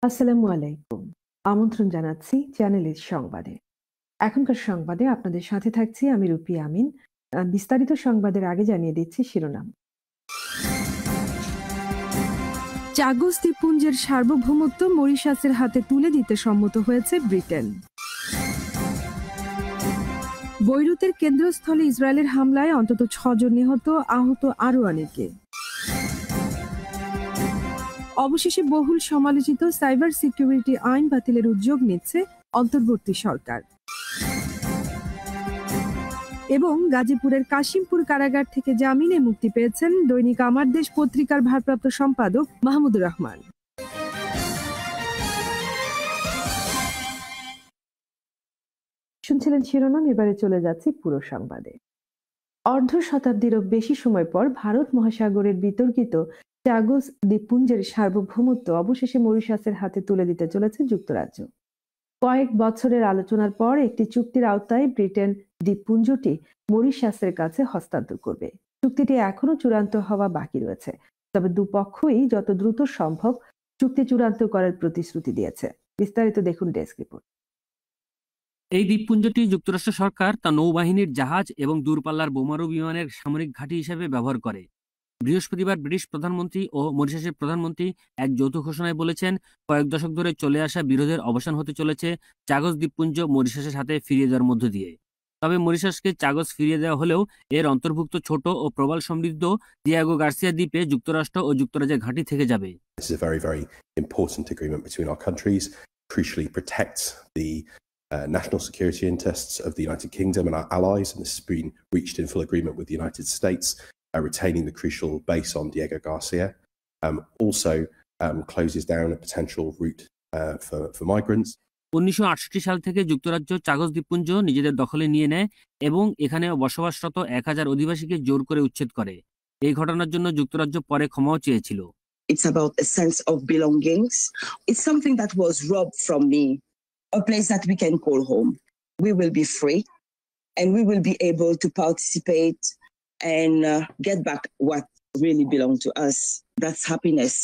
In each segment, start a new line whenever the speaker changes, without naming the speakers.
আসসালামু আলাইকুম। আমন্ত্রণ জানাচ্ছি চ্যানেলের সংবাদে। এখনকার সংবাদে আপনাদের সাথে থাকছি আমি রুপি আমিন। বিস্তারিত সংবাদের আগে জানিয়ে দিচ্ছি শিরোনাম। চাগোস দ্বীপপুঞ্জের সার্বভৌমত্ব মরিশাসের হাতে তুলে দিতে সম্মত হয়েছে ব্রিটেন। বৈরুতের কেন্দ্রস্থলে ইসরায়েলের হামলায় অন্তত ৬ জন নিহত, আহত আরও অনেকে। অবশেষে বহুল সমালোচিত সাইবার সিকিউরিটি আইন বাতিলের উদ্যোগ নিচ্ছে অন্তর্বর্তী সরকার। এবং গাজীপুরের কাশিমপুর কারাগার থেকে জামিনে মুক্তি পেয়েছেন দৈনিক আমার দেশ পত্রিকার ভারপ্রাপ্ত সম্পাদক মাহমুদুর রহমান। শুনছিলেন শিরোনাম, এবারে চলে যাচ্ছি পুরো সংবাদে। অর্ধ শতাব্দীরও বেশি সময় পর ভারত মহাসাগরের বিতর্কিত চাগোস দ্বীপপুঞ্জের সার্বভৌমত্ব অবশেষে মরিশাসের হাতে তুলে দিতে চলেছে যুক্তরাজ্য। কয়েক বছরের আলোচনার পর একটি চুক্তির আওতায় ব্রিটেন দ্বীপপুঞ্জটি মরিশাসের কাছে হস্তান্তর করবে। চুক্তিটি এখনো চূড়ান্ত হওয়া বাকি রয়েছে, তবে দুপক্ষই যত দ্রুত সম্ভব চুক্তি চূড়ান্ত করার প্রতিশ্রুতি দিয়েছে। বিস্তারিত দেখুন ডেস্ক রিপোর্ট।
এই দ্বীপপুঞ্জটি যুক্তরাষ্ট্র সরকার তার নৌবাহিনীর জাহাজ এবং দূরপাল্লার বোমারু বিমানের সামরিক ঘাঁটি হিসেবে ব্যবহার করে। বৃহস্পতিবার ব্রিটিশ প্রধানমন্ত্রী ও মরিশাসের প্রধানমন্ত্রী এক যৌথ ঘোষণায় বলেছেন, কয়েক দশক ধরে চলে আসা বিরোধের অবসান হতে চলেছে চাগস দ্বীপপুঞ্জ মরিশাসের হাতে ফিরিয়ে দেওয়ার মধ্য দিয়ে। তবে মরিশাসকে চাগস ফিরিয়ে দেওয়া হলেও এর অন্তর্ভুক্ত ছোট ও প্রবাল সমৃদ্ধ দিয়াগো গার্সিয়া দ্বীপে যুক্তরাষ্ট্র ও যুক্তরাজ্যের ঘাঁটি থেকে যাবে।
This is a very, very important agreement between our countries, crucially protects the national security interests of the United Kingdom and our allies, and this has been reached in full agreement with the United States, retaining the crucial base on Diego Garcia. Also closes down a potential route for migrants.
1968 সাল থেকে যুক্তরাজ্য চাগস দ্বীপপুঞ্জ নিজেদের দখলে নিয়ে নেয় এবং এখানে বসবাসরত 1000 অধিবাসীকে জোর করে উচ্ছেদ করে। এই ঘটনার জন্য যুক্তরাজ্য পরে ক্ষমাও চেয়েছিল।
It's about a sense of belongings. It's something that was robbed from me, a place that we can call home. We will be free and we will be able to participate and get back what really belonged to us. That's happiness.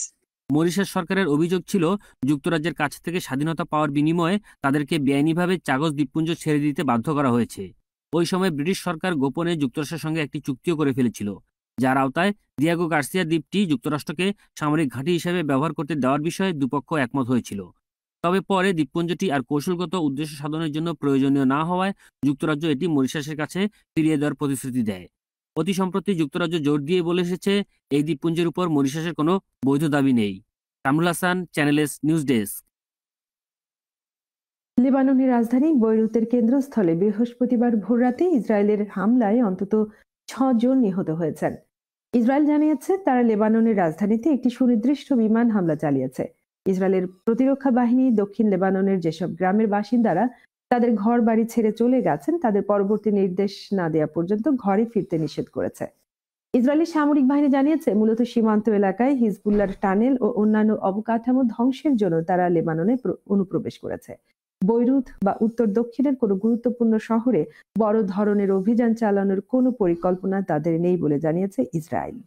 Mauritius সরকারের অভিযোগ ছিল, যুক্তরাজ্যের কাছ থেকে স্বাধীনতা পাওয়ার বিনিময়ে তাদেরকে বেআইনিভাবে চাগস দ্বীপপুঞ্জ ছেড়ে দিতে বাধ্য করা হয়েছে। ওই সময় ব্রিটিশ সরকার গোপনে যুক্তরাষ্ট্রের সঙ্গে একটি চুক্তিও করে ফেলেছিল, যার আওতায় দিয়াগো গার্সিয়া দ্বীপটি যুক্তরাষ্ট্রকে সামরিক ঘাঁটি হিসেবে ব্যবহার করতে দেওয়ার বিষয়ে দুপক্ষ একমত হয়েছিল। তবে পরে দ্বীপপুঞ্জটি আর কৌশলগত উদ্দেশ্য সাধনের জন্য প্রয়োজনীয় না হওয়ায় যুক্তরাজ্য এটি মরিশাসের কাছে ফিরিয়ে দেওয়ার প্রতিশ্রুতি দেয়। অতি সম্প্রতি যুক্তরাজ্য জোর দিয়ে বলে এসেছে, এই দ্বীপপুঞ্জের উপর মরিশাসের কোনো বৈধ দাবি নেই। Kamrul Hasan, channel S news desk.
লেবাননের রাজধানী বৈরুতের কেন্দ্রস্থলে বৃহস্পতিবার ভোররাতে ইসরায়েলের হামলায় অন্তত ৬ জন নিহত হয়েছেন। ইসরায়েল জানিয়েছে তারা লেবাননের রাজধানীতে একটি সুনির্দিষ্ট বিমান হামলা চালিয়েছে। ইসরায়েলের প্রতিরক্ষা বাহিনী দক্ষিণ লেবাননের যেসব গ্রামের বাসিন্দারা তাদের ঘর বাড়ি ছেড়ে চলে গেছেন তাদের পরবর্তী নির্দেশ না দেওয়া পর্যন্ত ঘরে ফিরতে নিষেধ করেছে। ইসরায়েলি সামরিক বাহিনী জানিয়েছে, মূলত সীমান্ত এলাকায় হিজবুল্লাহর টানেল ও অন্যান্য অবকাঠামো ধ্বংসের জন্য তারা লেবাননে অনুপ্রবেশ করেছে। বৈরুত বা উত্তর দক্ষিণের কোনো গুরুত্বপূর্ণ শহরে বড় ধরনের অভিযান চালানোর কোনো পরিকল্পনা তাদের নেই বলে জানিয়েছে ইসরায়েল।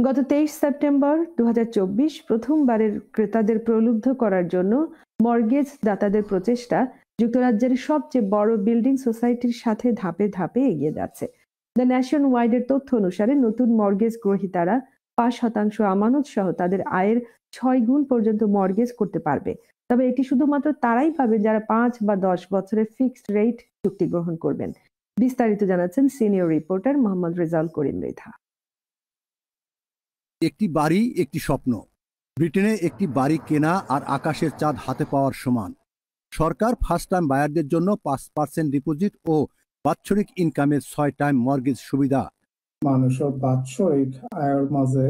গত 23 সেপ্টেম্বর 2024 প্রথমবারের ক্রেতাদের প্রলুব্ধ করার জন্য মর্গেজ দাতাদের প্রচেষ্টা যুক্তরাজ্যের সবচেয়ে বড় বিল্ডিং সোসাইটির সাথে ধাপে ধাপে এগিয়ে যাচ্ছে। দ্য ন্যাশন ওয়াইডের তথ্য অনুসারে নতুন মর্গেজ গ্রহীতারা 5% আমানত সহ তাদের আয়ের 6 গুণ পর্যন্ত মর্গেজ করতে পারবে। তবে এটি শুধুমাত্র তারাই পাবে যারা 5 বা 10 বছরের ফিক্সড রেট চুক্তি গ্রহণ করবেন। বিস্তারিত জানাচ্ছেন সিনিয়র রিপোর্টার মোহাম্মদ রেজাউল করিম মৃধা।
একটি বাড়ি, একটি স্বপ্ন। ব্রিটেনে একটি বাড়ি কেনা আর আকাশের চাঁদ হাতে পাওয়ার সমান। সরকার ফার্স্ট টাইম বায়ারদের জন্য 5% ডিপোজিট ও বাৎসরিক ইনকামের 6 টাইম মর্গেজ সুবিধা।
মানুষের বাৎসরিক আয়ের মাঝে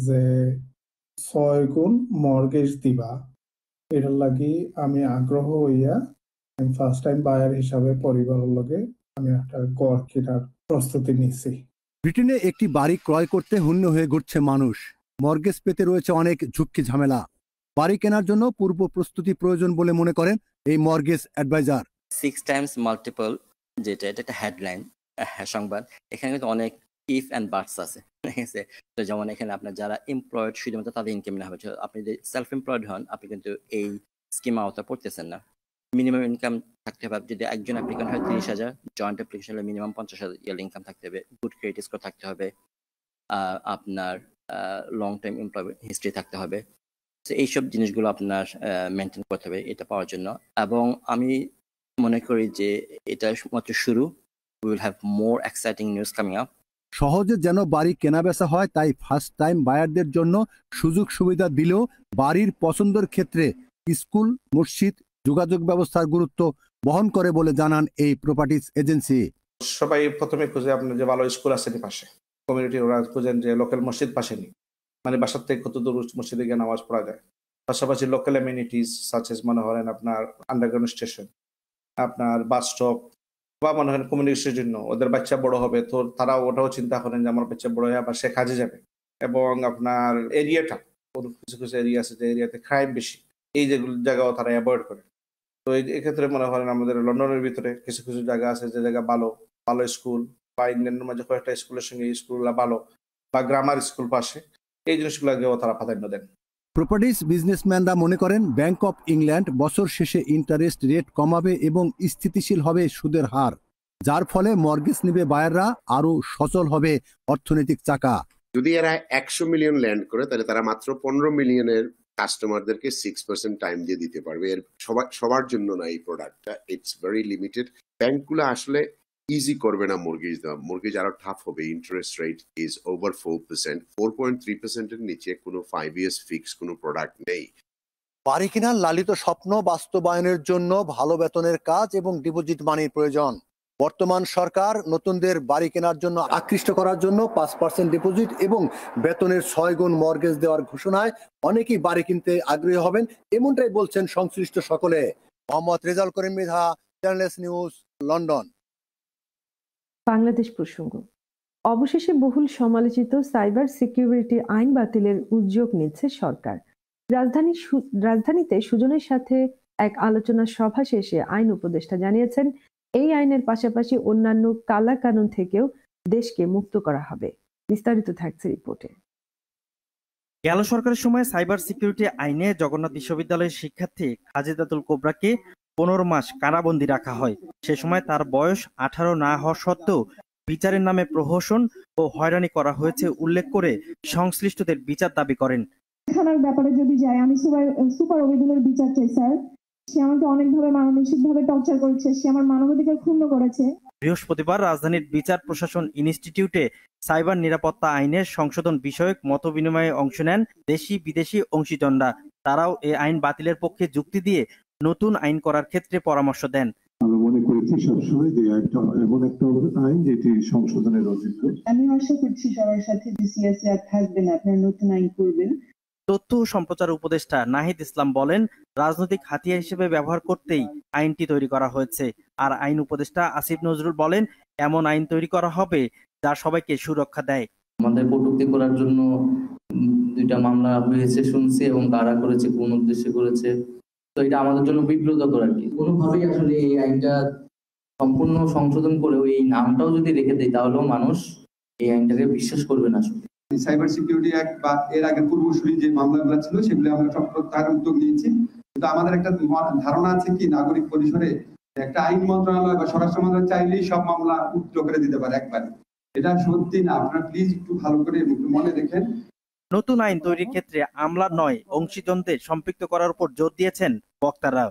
যে 6 গুণ মর্গেজ দিবা, এটার লাগি আমি আগ্রহ হইয়া আমি ফার্স্ট টাইম বায়ার হিসাবে পরিবারের লগে আমি একটা ঘর কেনার প্রস্তুতি নিছি।
ব্রিটেনে একটি বাড়ি ক্রয় করতে হন্য হয়ে ঘুরছে মানুষ। মর্গেজ পেতে রয়েছে অনেক ঝুঁকি ঝামেলা। বাড়ি কেনার জন্য পূর্ব প্রস্তুতি প্রয়োজন বলে মনে করেন এই মর্গেজ অ্যাডভাইজার।
6 টাইমস মাল্টিপল, যেটা এটা একটা হেডলাইন সংবাদ, এখানে কিন্তু অনেক ইফ অ্যান্ড বাটস আছে, ঠিক আছে? তো যেমন এখানে আপনার যারা এমপ্লয়েড শুধুমাত্র তাদের ইনকাম নেওয়া হবে। আপনি যদি সেলফ এমপ্লয়েড হন, আপনি কিন্তু এই স্কিম আওতা পড়তেছেন না। মিনিমাম ইনকাম থাকতে হবে। যদি একজন অ্যাপ্লিকেন্ট হয় 30,000, জয়েন্ট অ্যাপ্লিকেশন হলে মিনিমাম 50,000 ইয়ার ইনকাম থাকতে হবে, গুড ক্রেডিট স্কোর থাকতে হবে, আপনার লং টাইম এমপ্লয়মেন্ট হিস্ট্রি থাকতে হবে। তো এইসব জিনিসগুলো আপনার মেনটেন করতে হবে এটা পাওয়ার জন্য। এবং আমি মনে করি যে এটা মাত্র শুরু। We will have more exciting news coming up.
সহজে যেন বাড়ি কেনাবেচা হয়, তাই ফার্স্ট টাইম বায়ারদের জন্য সুযোগ সুবিধা দিলেও বাড়ির পছন্দের ক্ষেত্রে স্কুল, মসজিদ, যোগাযোগ ব্যবস্থার গুরুত্ব বহন করে বলে জানান এই প্রপার্টিজ এজেন্সি।
সবাই প্রথমে খুঁজে আপনার যে ভালো স্কুল আছে পাশে, কমিউনিটি ওরা খুঁজেন যে লোকাল মসজিদ পাশে নেই, মানে বাসার থেকে কত দূর মসজিদে গিয়ে নামাজ পড়া যায়। পাশাপাশি লোকাল অ্যামিনিটিস সাচেস মনে করেন আপনার আন্ডারগ্রাউন্ড স্টেশন, আপনার বাস স্টপ, বা মনে করেন কমিউনিকেশনের জন্য ওদের বাচ্চা বড় হবে, তো তারা ওটাও চিন্তা করেন যে আমার বাচ্চা বড় হয়ে আবার সে কাজে যাবে। এবং আপনার এরিয়াটা, কিছু কিছু এরিয়া আছে যে এরিয়াতে ক্রাইম বেশি, এই যেগুলো জায়গাও তারা অ্যাভয়েড করে। তো এক্ষেত্রে মনে করেন আমাদের লন্ডনের ভিতরে কিছু কিছু জায়গা আছে যে জায়গা ভালো ভালো স্কুল, বা ইংল্যান্ডের মাঝে কয়েকটা স্কুলের সঙ্গে স্কুলগুলো ভালো, বা গ্রামার স্কুল পাশে, এই জিনিসগুলোকেও তারা প্রাধান্য দেন।
প্রপার্টিজ বিজনেসম্যানরা মনে করেন ব্যাংক অফ ইংল্যান্ড বছর শেষে ইন্টারেস্ট রেট কমাবে এবং স্থিতিশীল হবে সুদের হার, যার ফলে মর্গেজ নেবে বায়াররা আরো সচল হবে অর্থনৈতিক চাকা।
যদি এরা 100 মিলিয়ন ল্যান্ড করে, তাহলে তারা মাত্র 15 মিলিয়নের কাস্টমারদেরকে 6% টাইম দিয়ে দিতে পারবে। এর সবার জন্য না এই প্রোডাক্টটা, ইটস ভেরি লিমিটেড। ব্যাংকগুলো আসলে ইজি করবে না মর্গেজ দেওয়া, মর্গেজ আরো টাফ হবে। ইন্টারেস্ট রেট ইজ ওভার 4%, 4.3%-এর নিচে কোনো 5 ইয়ার্স ফিক্স কোনো প্রোডাক্ট নেই।
বাড়ি কেনার লালিত স্বপ্ন বাস্তবায়নের জন্য ভালো বেতনের কাজ এবং ডিপোজিট মানির প্রয়োজন। বর্তমান সরকার নতুনদের বাড়ি কেনার জন্য আকৃষ্ট করার জন্য 5% ডিপোজিট এবং বেতনের 6 গুণ মর্গেজ দেওয়ার ঘোষণায় অনেকেই বাড়ি কিনতে আগ্রহী হবেন, এমনটাই বলছেন সংশ্লিষ্ট সকলে। Mohammad Rezaul Karim Mridha, Channel S news, London.
Bangladesh প্রসঙ্গ। অবশেষে বহুল সমালোচিত সাইবার সিকিউরিটি আইন বাতিলের উদ্যোগ নিচ্ছে সরকার। রাজধানীতে সুজনের সাথে এক আলোচনা সভা শেষে আইন উপদেষ্টা জানিয়েছেন, এই আইনের পাশাপাশি অন্যান্য কালা কানুন থেকেও দেশকে মুক্ত করা হবে। বিস্তারিত থাকছে রিপোর্টে।
গেল সরকারের সময় সাইবার সিকিউরিটি আইনে জগন্নাথ বিশ্ববিদ্যালয়ের শিক্ষার্থী খাজিদাতুল কোবরাকে 15 মাস কারাবন্দী রাখা হয়। সে সময় তার বয়স 18 না হওয়া সত্ত্বেও বিচারের নামে প্রহসন ও হয়রানি করা হয়েছে উল্লেখ করে সংশ্লিষ্টদের বিচার দাবি করেন।
থানার ব্যাপারে যদি যাই, আমি সুপার ওবিদুলের বিচার চাই স্যার। সে আমাকে অনেকভাবে মানসিকভাবে টর্চার করেছে, সে আমার মানবাধিকার ক্ষুণ্ণ করেছে।
বৃহস্পতিবার রাজধানীর বিচার প্রশাসন ইনস্টিটিউটে সাইবার নিরাপত্তা আইনের সংশোধন বিষয়ক মতবিনিময়ে অংশ নেন দেশি বিদেশি অংশীজনরা। তারাও এই আইন বাতিলের পক্ষে যুক্তি দিয়ে নতুন আইন করার ক্ষেত্রে পরামর্শ দেন।
আমরা মনে করেছি সবসময় যে এমন একটা আইন যেটি সংশোধনের অযোগ্য।
আমি আশা করছি সবার সাথে ডিসিএসএ আর থাকবে না, আপনারা নতুন আইন করবেন।
তথ্য ও সম্প্রচার উপদেষ্টা নাহিদ ইসলাম বলেন, রাজনৈতিক হাতিয়ার হিসেবে ব্যবহার করতেই আইনটি তৈরি করা হয়েছে। আর আইন উপদেষ্টা আসিফ নজরুল বলেন, এমন আইন তৈরি করা হবে যা সবাইকে সুরক্ষা দেয়।
আমাদের কটূক্তি করার জন্য 2টা মামলা হয়েছে শুনছি, এবং কারা করেছে, কোন উদ্দেশ্যে করেছে, তো এটা আমাদের জন্য বিব্রতকর আর কি। কোনোভাবেই আসলে এই আইনটা সম্পূর্ণ সংশোধন করে এই নামটাও যদি রেখে দেয়, তাহলেও মানুষ এই আইনটাকে বিশ্বাস করবে না। আসলে
সাইবার সিকিউরিটি অ্যাক্ট বা এর আগে পূর্বসূরি যে মামলাগুলো ছিল সেগুলো আমরা সব প্রত্যাহারের উদ্যোগ নিয়েছি। কিন্তু আমাদের একটা ধারণা আছে কি, নাগরিক পরিসরে একটা আইন মন্ত্রণালয় বা স্বরাষ্ট্র মন্ত্রণালয় চাইলেই সব মামলা উত্তর করে দিতে পারে একবারে। এটা সত্যি না, আপনারা প্লিজ একটু ভালো করে মনে দেখেন।
নতুন আইন তৈরির ক্ষেত্রে আমলা নয়, অংশীজনদের সম্পৃক্ত করার উপর জোর দিয়েছেন বক্তারা।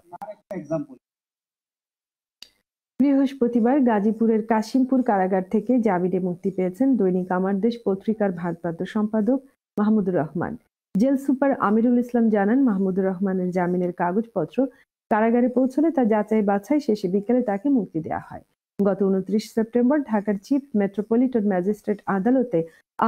বৃহস্পতিবার গাজীপুরের কাশিমপুর কারাগার থেকে জামিনে মুক্তি পেয়েছেন দৈনিক আমার দেশ পত্রিকার ভারপ্রাপ্ত সম্পাদক মাহমুদুর রহমান। জেল সুপার আমিরুল ইসলাম জানান, মাহমুদুর রহমানের জামিনের কাগজপত্র কারাগারে পৌঁছলে তা যাচাই বাছাই শেষে বিকেলে তাকে মুক্তি দেওয়া হয়। গত 29 সেপ্টেম্বর ঢাকার চিফ মেট্রোপলিটন ম্যাজিস্ট্রেট আদালতে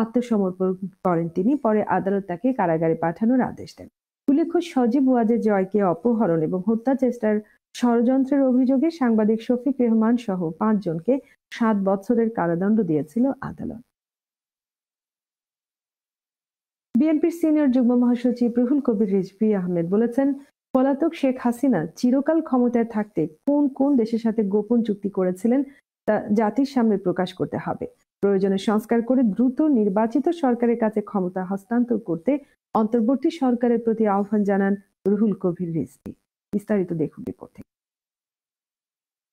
আত্মসমর্পণ করেন তিনি। পরে আদালত তাকে কারাগারে পাঠানোর আদেশ দেন। উল্লেখ্য, সজীব ওয়াজেদ জয়কে অপহরণ এবং হত্যা চেষ্টার ষড়যন্ত্রের অভিযোগে সাংবাদিক শফিক রেহমান সহ 5 জনকে 7 বছরের কারাদণ্ড দিয়েছিল আদালত। বিএনপির সিনিয়র যুগ্ম মহাসচিব রুহুল কবির রিজভী আহমেদ বলেছেন, পলাতক শেখ হাসিনা চিরকাল ক্ষমতায় থাকতে কোন কোন দেশের সাথে গোপন চুক্তি করেছিলেন তা জাতির সামনে প্রকাশ করতে হবে। প্রয়োজনে সংস্কার করে দ্রুত নির্বাচিত সরকারের কাছে ক্ষমতা হস্তান্তর করতে অন্তর্বর্তী সরকারের প্রতি আহ্বান জানান রুহুল কবির রিজভী। বিস্তারিত দেখুন রিপোর্টে।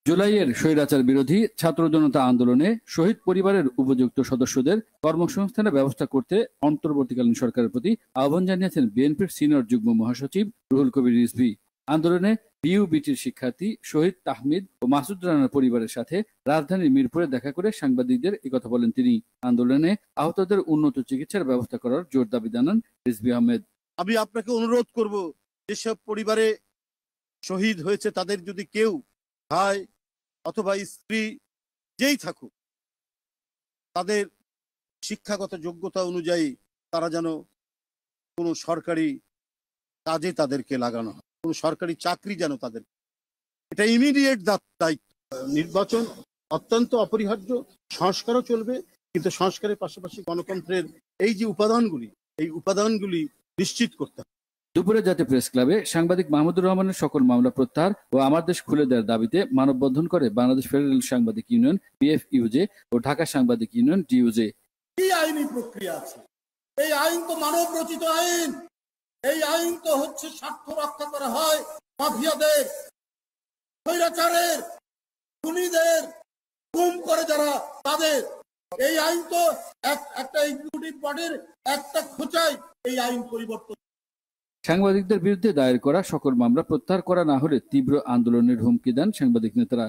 জুলাইয়ের স্বৈরাচার বিরোধী ছাত্র জনতা আন্দোলনে শহীদ পরিবারের উপযুক্ত সদস্যদের কর্মসংস্থানের ব্যবস্থা করতে অন্তর্বর্তীকালীন সরকারের প্রতি আহ্বান জানিয়েছেন বিএনপির সিনিয়র যুগ্ম মহাসচিব রুহুল কবির রিজভী। আন্দোলনে বিইউবিটির শিক্ষার্থী শহীদ তাহমিদ ও মাসুদ রানার পরিবারের সাথে রাজধানীর মিরপুরে দেখা করে সাংবাদিকদের একথা বলেন তিনি। আন্দোলনে আহতদের উন্নত চিকিৎসার ব্যবস্থা করার জোর দাবি জানান রিজভী আহমেদ।
আমি আপনাকে অনুরোধ করব, যেসব পরিবারে শহীদ হয়েছে তাদের যদি কেউ ভাই অথবা স্ত্রী যেই থাকুক, তাদের শিক্ষাগত যোগ্যতা অনুযায়ী তারা যেন কোনো সরকারি কাজে তাদেরকে লাগানো হয়, কোনো সরকারি চাকরি যেন তাদের, এটা ইমিডিয়েট দায়িত্ব। নির্বাচন অত্যন্ত অপরিহার্য, সংস্কারও চলবে, কিন্তু সংস্কারের পাশাপাশি গণতন্ত্রের এই যে উপাদানগুলি, এই উপাদানগুলি নিশ্চিত করতে হবে।
দুপুরে জাতীয় প্রেস ক্লাবে সাংবাদিক মাহমুদুর রহমানের সকল মামলা প্রত্যাহার ও আমার দেশ খুলে দেওয়ার দাবিতে মানববন্ধন করে বাংলাদেশ ফেডারেল সাংবাদিক ইউনিয়ন বিএফইউজে ও ঢাকা সাংবাদিক ইউনিয়ন ডিইউজে।
কি আইনি প্রক্রিয়া আছে? এই আইন তো মানব রচিত আইন। এই আইন তো হচ্ছে স্বার্থ রক্ষা করা হয় মাফিয়াদের, স্বৈরাচারের, খুনিদের, গুম করে যারা তাদের। এই আইন তো একটা এক্সিকিউটিভ বডির একটা খোঁচাই এই আইন পরিবর্তন।
সাংবাদিকদের বিরুদ্ধে দায়ের করা সকল মামলা প্রত্যাহার করা না হলে তীব্র আন্দোলনের হুমকি দেন সাংবাদিক নেতারা।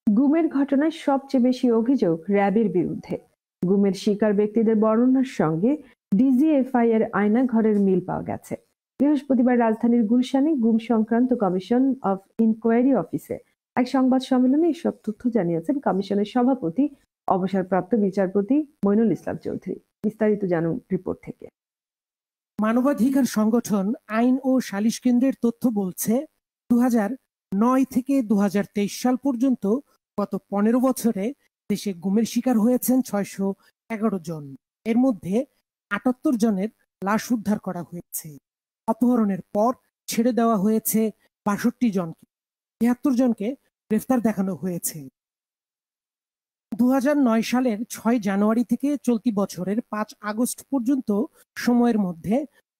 গুমের ঘটনায় সবচেয়ে বেশি অভিযোগ র্যাবের বিরুদ্ধে। গুমের শিকার ব্যক্তিদের বর্ণনার সঙ্গে ডিজিএফআই এর আয়নাঘরের মিল পাওয়া গেছে। বৃহস্পতিবার রাজধানীর গুলশানে গুম সংক্রান্ত কমিশন অফ ইনকোয়ারি অফিসে এক সংবাদ সম্মেলনে এসব তথ্য জানিয়েছেন কমিশনের সভাপতি অবসরপ্রাপ্ত বিচারপতি মইনুল ইসলাম চৌধুরী। বিস্তারিত জানুন রিপোর্ট থেকে।
মানবাধিকার সংগঠন আইন ও সালিশ কেন্দ্রের তথ্য বলছে 2009 থেকে 2023 সাল পর্যন্ত গত 15 বছরে দেশে গুমের শিকার হয়েছেন 611 জন। এর মধ্যে 78 জনের লাশ উদ্ধার করা হয়েছে। অপহরণের পর ছেড়ে দেওয়া হয়েছে 62 জনকে, 73 জনকে গ্রেফতার দেখানো হয়েছে। 2009 সালের 6 জানুয়ারি থেকে চলতি বছরের 5 আগস্ট পর্যন্ত সময়ের মধ্যে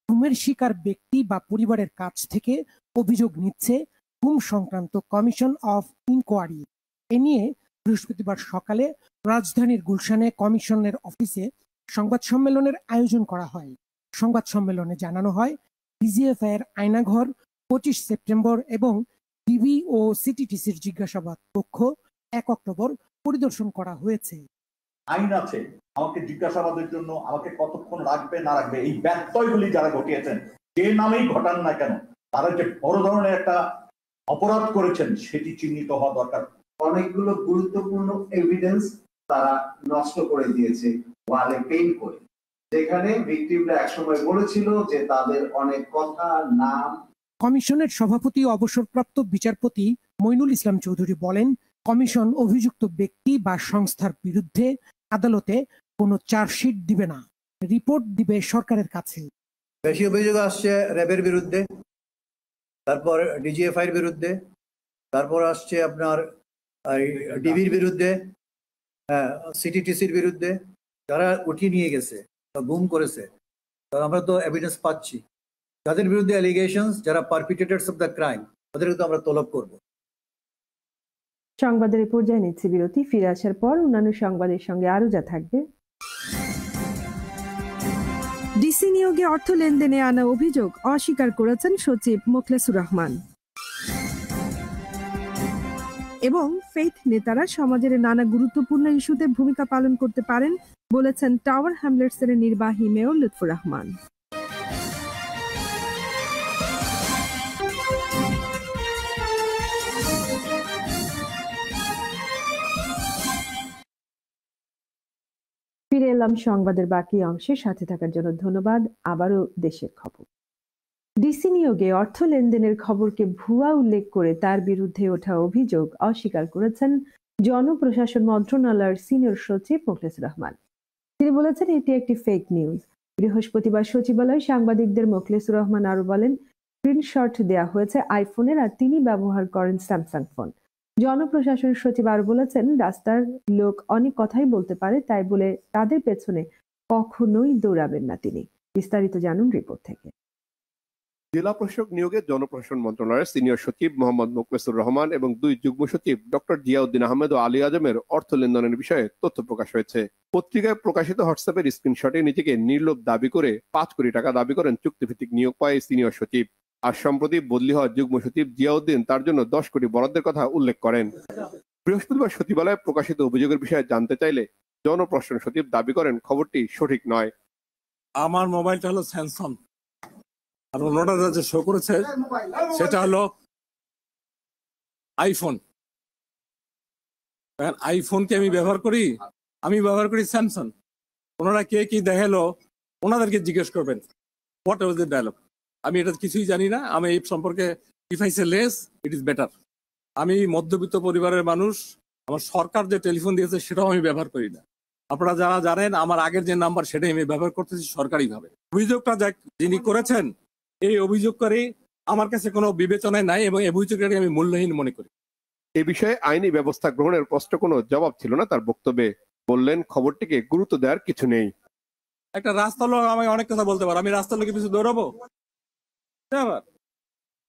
গুমের শিকার ব্যক্তি বা পরিবারের কাছ থেকে অভিযোগ নিচ্ছে গুম সংক্রান্ত কমিশন অফ ইনকোয়ারি। এ নিয়ে বৃহস্পতিবার সকালে রাজধানীর গুলশানে কমিশনের অফিসে সংবাদ সম্মেলনের আয়োজন করা হয়। সংবাদ সম্মেলনে জানানো হয়, ডিজিএফআই এর আয়নাঘর 25 সেপ্টেম্বর এবং ডিবি ও সিটিটিসির জিজ্ঞাসাবাদ কক্ষ 1 অক্টোবর পরিদর্শন করা হয়েছে।
আইন আছে, আমাকে জিজ্ঞাসাবাদের জন্য আমাকে কতক্ষণ রাখবে না রাখবে, এই ব্যত্যয়গুলি যারা ঘটিয়েছেন, যে নামেই ঘটান না কেন, তারা যে বড় ধরনের একটা অপরাধ করেছেন সেটি চিহ্নিত হওয়া দরকার।
অনেকগুলো গুরুত্বপূর্ণ এভিডেন্স তারা নষ্ট করে দিয়েছে ওয়ালে পেইন্ট করে, যেখানে ভিকটিমরা একসময় বলেছিল যে তাদের অনেক কথা, নাম।
কমিশনের সভাপতি অবসরপ্রাপ্ত বিচারপতি মইনুল ইসলাম চৌধুরী বলেন, কমিশন অভিযুক্ত ব্যক্তি বা সংস্থার বিরুদ্ধে আদালতে কোনো চার্জশিট দিবে না, রিপোর্ট দিবে সরকারের কাছে।
বেশি অভিযোগ আসছে র্যাবের বিরুদ্ধে, তারপর ডিজিএফআই এর বিরুদ্ধে, তারপর আসছে আপনার ডিবির বিরুদ্ধে, সিটিটিসির বিরুদ্ধে, যারা উঠিয়ে নিয়ে গেছে বা গুম করেছে। আমরা তো এভিডেন্স পাচ্ছি, যাদের বিরুদ্ধে অ্যালিগেশনস, যারা পারপিট্রেটরস অফ দ্য ক্রাইম, তাদেরকে তো আমরা তলব করব।
সংবাদের পর্যায়ে নিচ্ছে বিরতি। ফিরে আসার পর অন্যান্য সংবাদের সঙ্গে আরো যা থাকবে।
ডিসি নিয়োগে অর্থ লেনদেনে আনা অভিযোগ অস্বীকার করেছেন সচিব মোখলেসুর রহমান। এবং ফেইথ নেতারা সমাজের নানা গুরুত্বপূর্ণ ইস্যুতে ভূমিকা পালন করতে পারেন বলেছেন টাওয়ার হ্যামলেটসের নির্বাহী মেয়র লুৎফুর রহমান। ফিরে এলাম সংবাদের বাকি অংশের সাথে থাকার জন্য ধন্যবাদ। আবারও দেশের খবর। ডিসি নিয়োগে অর্থ লেনদেনের খবরকে ভুয়া উল্লেখ করে তার বিরুদ্ধে ওঠা অভিযোগ অস্বীকার করেছেন জনপ্রশাসন মন্ত্রণালয়ের সিনিয়র সচিব মোখলেসুর রহমান। তিনি বলেছেন এটি একটি ফেক নিউজ। বৃহস্পতিবার সচিবালয়ে সাংবাদিকদের মোখলেসুর রহমান আরো বলেন, স্ক্রিনশট দেয়া হয়েছে আইফোনের, আর তিনি ব্যবহার করেন স্যামসাং ফোন।
জনপ্রশাসন সচিব আরো বলেছেন, রাস্তার লোক অনেক কথাই বলতে পারে, তাই বলে তাদের পেছনে কখনোই দৌড়াবেন না তিনি। বিস্তারিত জানুন রিপোর্ট থেকে।
জেলা প্রশাসক নিয়োগে জনপ্রশাসন মন্ত্রণালয়ের সিনিয়র সচিব মোহাম্মদ মুকলেসুর রহমান এবং 2 যুগ্ম সচিব ডক্টর জিয়াউদ্দিন আহমেদ ও আলী আজমের অর্থ লেনদেনের বিষয়ে তথ্য প্রকাশ হয়েছে। পত্রিকায় প্রকাশিত হোয়াটসঅ্যাপের স্ক্রিনশটে নিজেকে নির্লোভ দাবি করে 5 কোটি টাকা দাবি করেন চুক্তিভিত্তিক নিয়োগ পায় সিনিয়র সচিব। আর সম্প্রতি বদলি হওয়া যুগ্ম সচিব জিয়াউদ্দিন তার জন্য 10 কোটি বরাদ্দের কথা উল্লেখ করেন। বৃহস্পতিবার সচিবালয়ে প্রকাশিত অভিযোগের বিষয়ে জানতে চাইলে জনপ্রশাসন সচিব দাবি করেন খবরটি সঠিক নয়।
আমার মোবাইলটা হলো স্যামসাং, আর অন্যটা যে শো করেছে সেটা হলো আইফোন। আইফোনকে আমি ব্যবহার করি স্যামসাং। ওনারা কে কি দেখালো ওনাদেরকে জিজ্ঞেস করবেন হোয়াট ওয়াজ দ্য ডায়লগ। আমি এটা কিছুই জানি না। আমি এই সম্পর্কে if I say less it is better. আমি মধ্যবিত্ত পরিবারের মানুষ, আমার সরকার যে টেলিফোন দিয়েছে সেটাও আমি ব্যবহার করি না। আপনারা যারা জানেন আমার আগের যে নাম্বার সেটাই আমি ব্যবহার করতেছি সরকারিভাবে। অভিযোগটা যিনি করেছেন এই অভিযোগকারী আমার কাছে কোনো বিবেচনায় নাই এবং এই অভিযোগকারী আমি মূল্যহীন মনে করি।
এ বিষয়ে আইনি ব্যবস্থা গ্রহণের স্পষ্ট কোনো জবাব ছিল না তার বক্তব্যে। বললেন খবরটিকে গুরুত্ব দেওয়ার কিছু নেই।
একটা রাস্তার লোক আমাকে অনেক কথা বলতে পারে, আমি রাস্তার লোকের পিছু দৌড়াবো?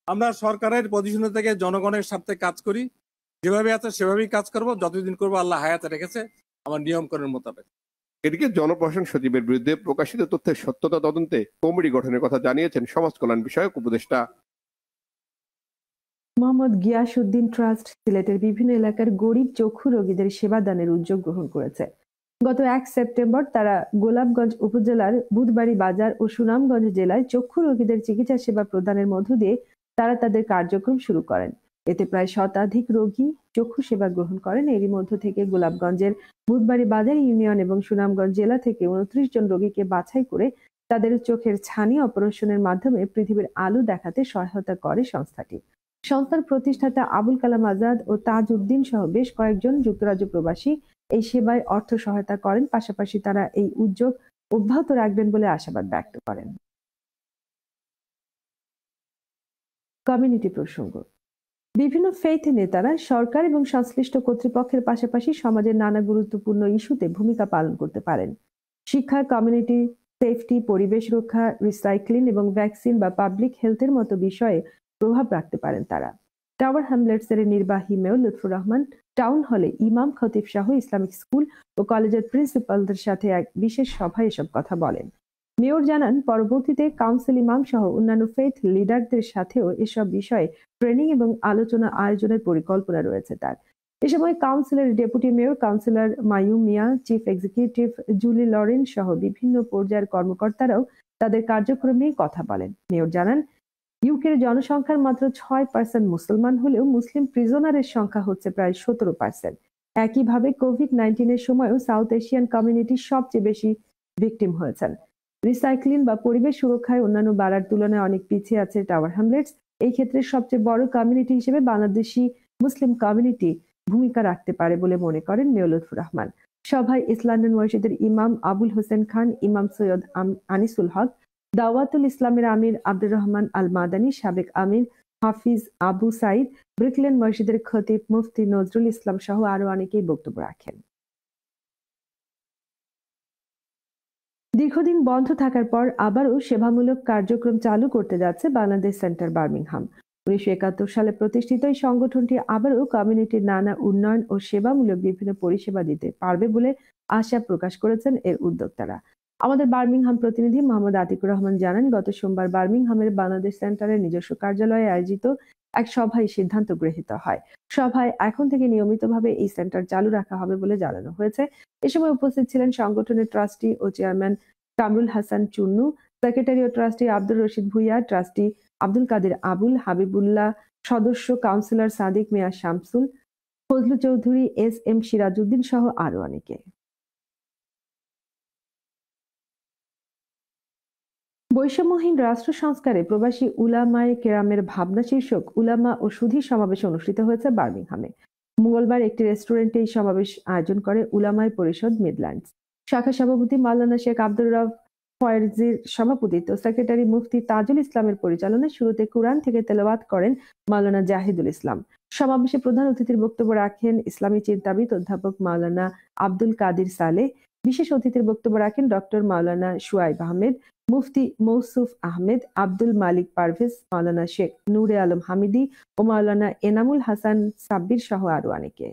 আমরা সরকারের পজিশনে থেকে জনগণের স্বার্থে কাজ করি, যেভাবে আছে সেভাবেই কাজ করব, যতদিন করবো আল্লাহ হায়াতে রেখেছে আমার নিয়মকরণের মোতাবেক।
এদিকে জনপ্রশাসন সচিবের বিরুদ্ধে প্রকাশিত তথ্যের সত্যতা তদন্তে কমিটি গঠনের কথা জানিয়েছেন সমাজ কল্যাণ বিষয়ক উপদেষ্টা
মোহাম্মদ গিয়াসউদ্দিন ট্রাস্ট সিলেটের বিভিন্ন এলাকার গরিব চক্ষু রোগীদের সেবা দানের উদ্যোগ গ্রহণ করেছে। গত 1 সেপ্টেম্বর তারা গোলাপগঞ্জ উপজেলার বুধবাড়ি বাজার ও সুনামগঞ্জ জেলায় চক্ষু রোগীদের চিকিৎসা সেবা প্রদানের মধ্য দিয়ে তারা তাদের কার্যক্রম শুরু করেন। এতে প্রায় শতাধিক রোগী চক্ষু সেবা গ্রহণ করেন। এরই মধ্য থেকে গোলাপগঞ্জের বুধবাড়ি বাজার ইউনিয়ন এবং সুনামগঞ্জ জেলা থেকে 29 জন রোগীকে বাছাই করে তাদের চোখের ছানি অপারেশনের মাধ্যমে পৃথিবীর আলো দেখাতে সহায়তা করে সংস্থাটি। সংস্থার প্রতিষ্ঠাতা আবুল কালাম আজাদ ও তাজ উদ্দিন সহ বেশ কয়েকজন যুক্তরাজ্য প্রবাসী এই সেবায় অর্থ সহায়তা করেন। পাশাপাশি তারা এই উদ্যোগ অব্যাহত রাখবেন বলে আশাবাদ ব্যক্ত করেন। কমিউনিটি প্রসঙ্গ। বিভিন্ন ফেইথ নেতারা সরকার এবং সংশ্লিষ্ট কর্তৃপক্ষের পাশাপাশি সমাজের নানা গুরুত্বপূর্ণ ইস্যুতে ভূমিকা পালন করতে পারেন। শিক্ষা, কমিউনিটি সেফটি, পরিবেশ রক্ষা, রিসাইক্লিং এবং ভ্যাকসিন বা পাবলিক হেলথের মতো বিষয়ে প্রভাব রাখতে পারেন তারা। টাওয়ার হ্যামলেটস এর নির্বাহী মেয়র লুৎফুর রহমান টাউন হলে ইমাম খতিব সহ ইসলামিক স্কুল ও কলেজের প্রিন্সিপালদের সাথে এক বিশেষ সভায় এসব কথা বলেন। মেয়র জানান, পরবর্তীতে কাউন্সিল ইমাম সহ অন্যান্য ফেইথ লিডারদের সাথেও এসব বিষয়ে ট্রেনিং এবং আলোচনা আয়োজনের পরিকল্পনা রয়েছে তার। এ সময় কাউন্সিলের ডেপুটি মেয়র কাউন্সিলর মায়ুম মিয়া, চিফ এক্সিকিউটিভ জুলি লরেন সহ বিভিন্ন পর্যায়ের কর্মকর্তারাও তাদের কার্যক্রমে কথা বলেন। মেয়র জানান, ইউকের জনসংখ্যার মাত্র 6% মুসলমান হলেও মুসলিম প্রিজনারের সংখ্যা হচ্ছে প্রায় 17%। একইভাবে কোভিড-19 এর সময়ও সাউথ এশিয়ান কমিউনিটি সবচেয়ে বেশি ভিকটিম হয়েছেন। রিসাইক্লিং বা পরিবেশ সুরক্ষায় অন্যান্য বাড়ার তুলনায় অনেক পিছিয়ে আছে টাওয়ার হ্যামলেটস। এই ক্ষেত্রে সবচেয়ে বড় কমিউনিটি হিসেবে বাংলাদেশি মুসলিম কমিউনিটি ভূমিকা রাখতে পারে বলে মনে করেন মেয়র লুৎফুর রহমান। সভায় ইস্ট লন্ডন মসজিদের ইমাম আবুল হোসেন খান, ইমাম সৈয়দ আনিসুল হক, দাওয়াতুল ইসলামের আমির আব্দুর রহমান আল মাদানী, সাবেক আমির হাফিজ আবু সাইদ, ব্রিকলেন মসজিদের খতিব মুফতি নজরুল ইসলাম সহ আরো অনেকেই বক্তব্য রাখেন। দীর্ঘদিন বন্ধ থাকার পর আবারও সেবামূলক কার্যক্রম চালু করতে যাচ্ছে বাংলাদেশ সেন্টার বার্মিংহাম। 1971 সালে প্রতিষ্ঠিত এই সংগঠনটি আবারও কমিউনিটির নানা উন্নয়ন ও সেবামূলক বিভিন্ন পরিষেবা দিতে পারবে বলে আশা প্রকাশ করেছেন এর উদ্যোক্তারা। আমাদের বার্মিংহাম প্রতিনিধি মোহাম্মদ আতিকুর রহমান জানান, গত সোমবার বার্মিংহামের বাংলাদেশ সেন্টারের নিজস্ব কার্যালয়ে আয়োজিত এক সভায় সিদ্ধান্ত গৃহীত হয়। সভায় এখন থেকে নিয়মিতভাবে এই সেন্টার চালু রাখা হবে বলে জানানো হয়েছে। এ সময় উপস্থিত ছিলেন সংগঠনের ট্রাস্টি ও চেয়ারম্যান কামরুল হাসান চুন্নু, সেক্রেটারি ও ট্রাস্টি আব্দুর রশিদ ভুইয়া, ট্রাস্টি আব্দুল কাদের আবুল, হাবিবুল্লাহ, সদস্য কাউন্সিলর সাদিক মিয়া শামসুল, ফজলু চৌধুরী, এস.এম. সিরাজউদ্দিন সহ আরো অনেকে। বৈষম্যহীন রাষ্ট্র সংস্কারে প্রবাসী উলামায়ে কেরামের ভাবনা শীর্ষক উলামা ও সুধী সমাবেশ অনুষ্ঠিত হয়েছে বার্মিংহামে। মঙ্গলবার একটি রেস্টুরেন্টে এই সমাবেশ আয়োজন করে উলামায়ে পরিষদ মিডল্যান্ডস। শাখা সভাপতি মাওলানা শেখ আব্দুর রব ফয়েজির সভাপতিত্ব, সেক্রেটারি মুফতি তাজুল ইসলামের পরিচালনায় শুরুতে কুরআন থেকে তেলাওয়াত করেন মাওলানা জাহিদুল ইসলাম। সমাবেশে প্রধান অতিথির বক্তব্য রাখেন ইসলামী চিন্তাবিদ অধ্যাপক মাওলানা আব্দুল কাদির সালেহ। বিশেষ অতিথির বক্তব্য রাখেন ডক্টর মাওলানা শুয়াইব আহমেদ, মুফতি মৌসুফ আহমেদ, আব্দুল মালিক পারভেজ, মাওলানা শেখ নূরে আলম হামিদি ও মাওলানা এনামুল হাসান সাব্বির সহ আরো অনেকে।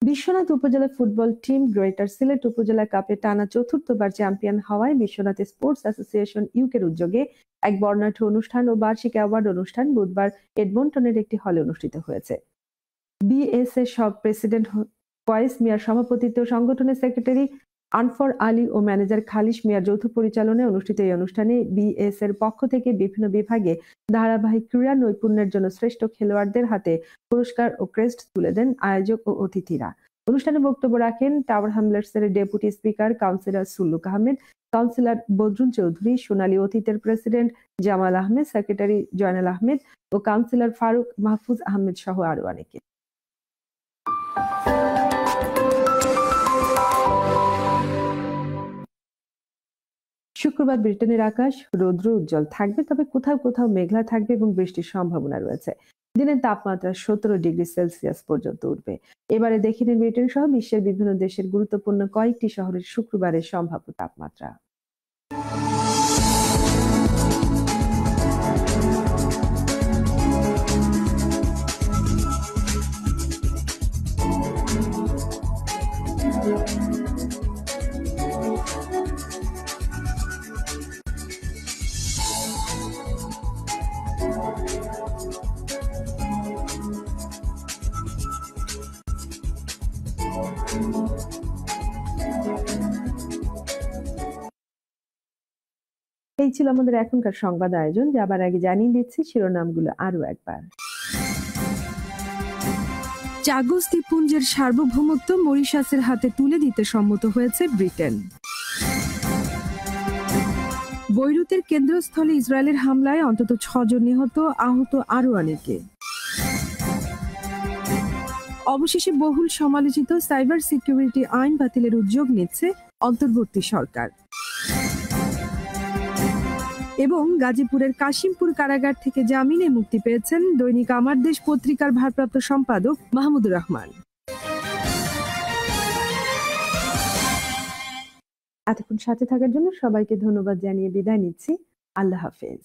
বিশ্বনাথ উপজেলা ফুটবল টিম গ্রেটার সিলেট উপজেলা কাপে টানা চতুর্থবার চ্যাম্পিয়ন হওয়ায় বিশ্বনাথ স্পোর্টস অ্যাসোসিয়েশন ইউকের উদ্যোগে এক বর্ণাঢ্য অনুষ্ঠান ও বার্ষিক অ্যাওয়ার্ড অনুষ্ঠান বুধবার এডমন্টনের একটি হলে অনুষ্ঠিত হয়েছে। বিএসএ সব প্রেসিডেন্ট ফয়েজ মিয়ার সভাপতিত্বে সংগঠনের সেক্রেটারি আনফর আলী ও ম্যানেজার খালিশ মিয়ার যৌথ পরিচালনায় অনুষ্ঠিত এই অনুষ্ঠানে বিএস এর পক্ষ থেকে বিভিন্ন বিভাগে ধারাবাহিক ক্রীড়া নৈপুণ্যের জন্য শ্রেষ্ঠ খেলোয়াড়দের হাতে পুরস্কার ও ক্রেস্ট তুলে দেন আয়োজক ও অতিথিরা। অনুষ্ঠানে বক্তব্য রাখেন টাওয়ার হ্যামলেটসের deputy speaker councillor Sulluk Ahmed, councillor Badrul Chowdhury, সোনালী অতীতের প্রেসিডেন্ট জামাল আহমেদ, সেক্রেটারি জয়নাল আহমেদ ও কাউন্সিলর ফারুক মাহফুজ আহমেদ সহ আরো অনেকে। শুক্রবার ব্রিটেনের আকাশ রৌদ্র উজ্জ্বল থাকবে, তবে কোথাও কোথাও মেঘলা থাকবে এবং বৃষ্টির সম্ভাবনা রয়েছে। দিনের তাপমাত্রা 17 ডিগ্রি সেলসিয়াস পর্যন্ত উঠবে। এবারে দেখে নিন ব্রিটেন সহ বিশ্বের বিভিন্ন দেশের গুরুত্বপূর্ণ কয়েকটি শহরের শুক্রবারের সম্ভাব্য তাপমাত্রা। এই ছিল আমাদের এখনকার সংবাদ আয়োজন, যাবার আগে জানিয়ে দিচ্ছি শিরোনামগুলো আরো একবার।
চাগোস দ্বীপপুঞ্জের সার্বভৌমত্ব মরিশাসের হাতে তুলে দিতে সম্মত হয়েছে ব্রিটেন। বৈরুতের কেন্দ্রস্থলে ইসরায়েলের হামলায় অন্তত 6 জন নিহত, আহত আরো অনেকে। অবশেষে বহুল সমালোচিত সাইবার সিকিউরিটি আইন বাতিলের উদ্যোগ নিচ্ছে অন্তর্বর্তী সরকার। এবং গাজীপুরের কাশিমপুর কারাগার থেকে জামিনে মুক্তি পেয়েছেন দৈনিক আমার দেশ পত্রিকার ভারপ্রাপ্ত সম্পাদক মাহমুদুর রহমান।
এতক্ষণ সাথে থাকার জন্য সবাইকে ধন্যবাদ জানিয়ে বিদায় নিচ্ছি। আল্লাহ হাফেজ।